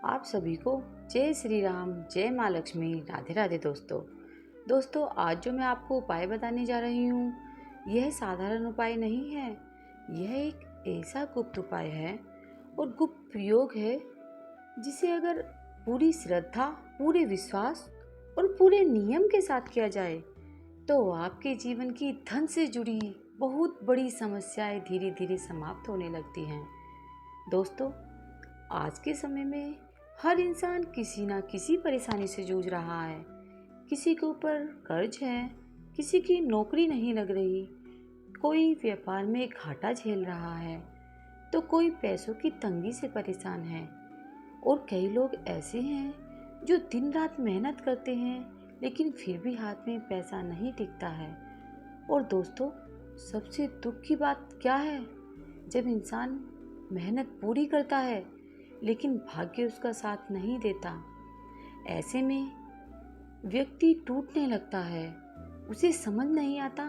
आप सभी को जय श्री राम, जय माँ लक्ष्मी, राधे राधे। दोस्तों आज जो मैं आपको उपाय बताने जा रही हूँ, यह साधारण उपाय नहीं है। यह एक ऐसा गुप्त उपाय है और गुप्त प्रयोग है जिसे अगर पूरी श्रद्धा, पूरे विश्वास और पूरे नियम के साथ किया जाए तो आपके जीवन की धन से जुड़ी बहुत बड़ी समस्याएं धीरे धीरे समाप्त होने लगती हैं। दोस्तों, आज के समय में हर इंसान किसी ना किसी परेशानी से जूझ रहा है। किसी के ऊपर कर्ज है, किसी की नौकरी नहीं लग रही, कोई व्यापार में घाटा झेल रहा है, तो कोई पैसों की तंगी से परेशान है और कई लोग ऐसे हैं जो दिन रात मेहनत करते हैं लेकिन फिर भी हाथ में पैसा नहीं टिकता है। और दोस्तों, सबसे दुख की बात क्या है, जब इंसान मेहनत पूरी करता है लेकिन भाग्य उसका साथ नहीं देता। ऐसे में व्यक्ति टूटने लगता है। उसे समझ नहीं आता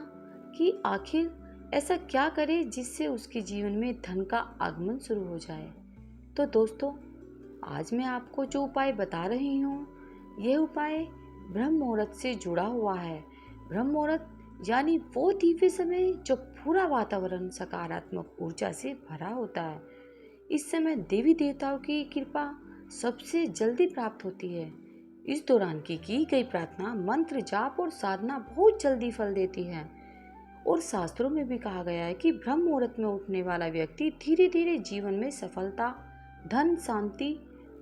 कि आखिर ऐसा क्या करे जिससे उसके जीवन में धन का आगमन शुरू हो जाए। तो दोस्तों, आज मैं आपको जो उपाय बता रही हूँ, यह उपाय ब्रह्म मुहूर्त से जुड़ा हुआ है। ब्रह्म मुहूर्त यानी वो दिव्य समय जो पूरा वातावरण सकारात्मक ऊर्जा से भरा होता है। इस समय देवी देवताओं की कृपा सबसे जल्दी प्राप्त होती है। इस दौरान की गई प्रार्थना, मंत्र जाप और साधना बहुत जल्दी फल देती है। और शास्त्रों में भी कहा गया है कि ब्रह्म मुहूर्त में उठने वाला व्यक्ति धीरे धीरे जीवन में सफलता, धन, शांति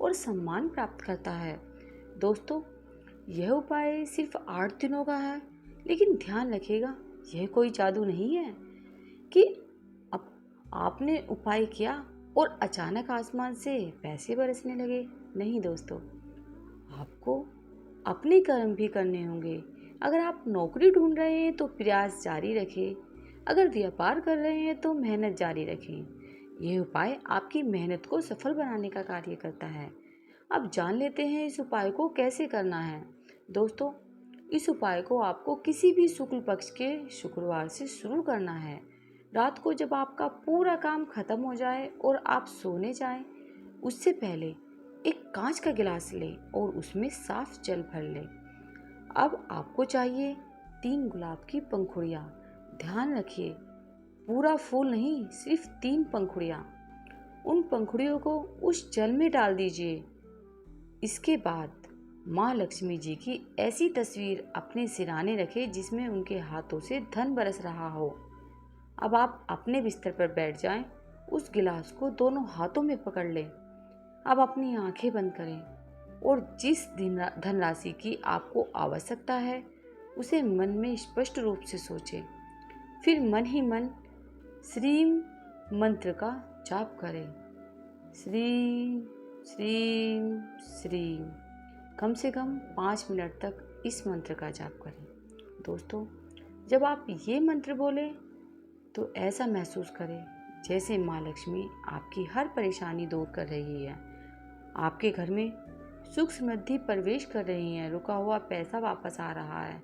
और सम्मान प्राप्त करता है। दोस्तों, यह उपाय सिर्फ 8 दिनों का है, लेकिन ध्यान रखिएगा, यह कोई जादू नहीं है कि अब आपने उपाय किया और अचानक आसमान से पैसे बरसने लगे। नहीं दोस्तों, आपको अपने कर्म भी करने होंगे। अगर आप नौकरी ढूंढ रहे हैं तो प्रयास जारी रखें। अगर व्यापार कर रहे हैं तो मेहनत जारी रखें। यह उपाय आपकी मेहनत को सफल बनाने का कार्य करता है। अब जान लेते हैं इस उपाय को कैसे करना है। दोस्तों, इस उपाय को आपको किसी भी शुक्ल पक्ष के शुक्रवार से शुरू करना है। रात को जब आपका पूरा काम खत्म हो जाए और आप सोने जाएं, उससे पहले एक कांच का गिलास लें और उसमें साफ जल भर लें। अब आपको चाहिए 3 गुलाब की पंखुड़ियाँ। ध्यान रखिए, पूरा फूल नहीं, सिर्फ 3 पंखुड़ियाँ। उन पंखुड़ियों को उस जल में डाल दीजिए। इसके बाद माँ लक्ष्मी जी की ऐसी तस्वीर अपने सिरहाने रखें जिसमें उनके हाथों से धन बरस रहा हो। अब आप अपने बिस्तर पर बैठ जाएं, उस गिलास को दोनों हाथों में पकड़ लें। अब अपनी आंखें बंद करें और जिस धनराशि की आपको आवश्यकता है उसे मन में स्पष्ट रूप से सोचें। फिर मन ही मन श्रीम मंत्र का जाप करें। श्रीम श्रीम श्रीम। कम से कम 5 मिनट तक इस मंत्र का जाप करें। दोस्तों, जब आप ये मंत्र बोलें तो ऐसा महसूस करें जैसे माँ लक्ष्मी आपकी हर परेशानी दूर कर रही है। आपके घर में सुख समृद्धि प्रवेश कर रही है, रुका हुआ पैसा वापस आ रहा है,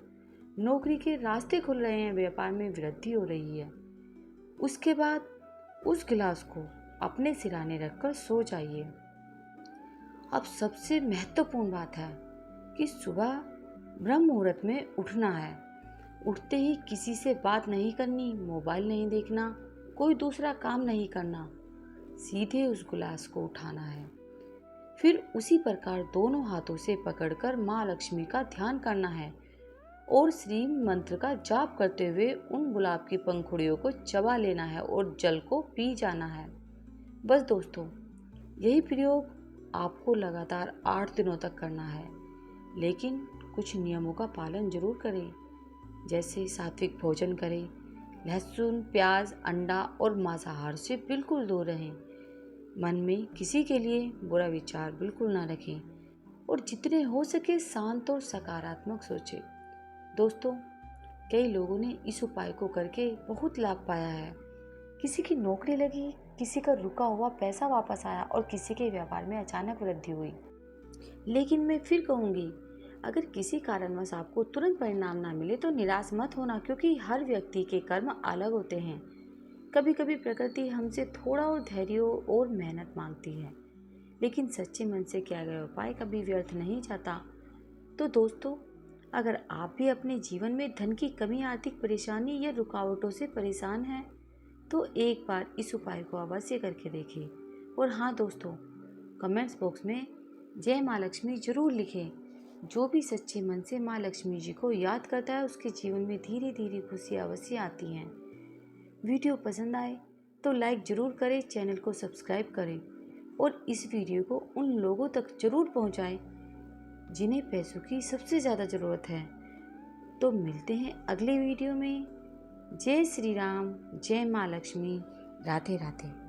नौकरी के रास्ते खुल रहे हैं, व्यापार में वृद्धि हो रही है। उसके बाद उस गिलास को अपने सिरहाने रखकर सो जाइए। अब सबसे महत्वपूर्ण बात है कि सुबह ब्रह्म मुहूर्त में उठना है। उठते ही किसी से बात नहीं करनी, मोबाइल नहीं देखना, कोई दूसरा काम नहीं करना, सीधे उस गिलास को उठाना है। फिर उसी प्रकार दोनों हाथों से पकड़कर माँ लक्ष्मी का ध्यान करना है और श्री मंत्र का जाप करते हुए उन गुलाब की पंखुड़ियों को चबा लेना है और जल को पी जाना है। बस दोस्तों, यही प्रयोग आपको लगातार 8 दिनों तक करना है, लेकिन कुछ नियमों का पालन जरूर करें। जैसे सात्विक भोजन करें, लहसुन, प्याज, अंडा और मांसाहार से बिल्कुल दूर रहें। मन में किसी के लिए बुरा विचार बिल्कुल ना रखें और जितने हो सके शांत और सकारात्मक सोचें। दोस्तों, कई लोगों ने इस उपाय को करके बहुत लाभ पाया है। किसी की नौकरी लगी, किसी का रुका हुआ पैसा वापस आया और किसी के व्यापार में अचानक वृद्धि हुई। लेकिन मैं फिर कहूँगी, अगर किसी कारणवश आपको तुरंत परिणाम ना मिले तो निराश मत होना, क्योंकि हर व्यक्ति के कर्म अलग होते हैं। कभी कभी प्रकृति हमसे थोड़ा और धैर्य और मेहनत मांगती है, लेकिन सच्चे मन से किया गया उपाय कभी व्यर्थ नहीं जाता। तो दोस्तों, अगर आप भी अपने जीवन में धन की कमी, आर्थिक परेशानी या रुकावटों से परेशान हैं, तो एक बार इस उपाय को अवश्य करके देखें। और हाँ दोस्तों, कमेंट्स बॉक्स में जय माँ लक्ष्मी जरूर लिखें। जो भी सच्चे मन से माँ लक्ष्मी जी को याद करता है, उसके जीवन में धीरे धीरे खुशियाँ अवश्य आती हैं। वीडियो पसंद आए तो लाइक ज़रूर करें, चैनल को सब्सक्राइब करें और इस वीडियो को उन लोगों तक ज़रूर पहुंचाएं जिन्हें पैसों की सबसे ज़्यादा ज़रूरत है। तो मिलते हैं अगले वीडियो में। जय श्री राम, जय माँ लक्ष्मी, राधे राधे।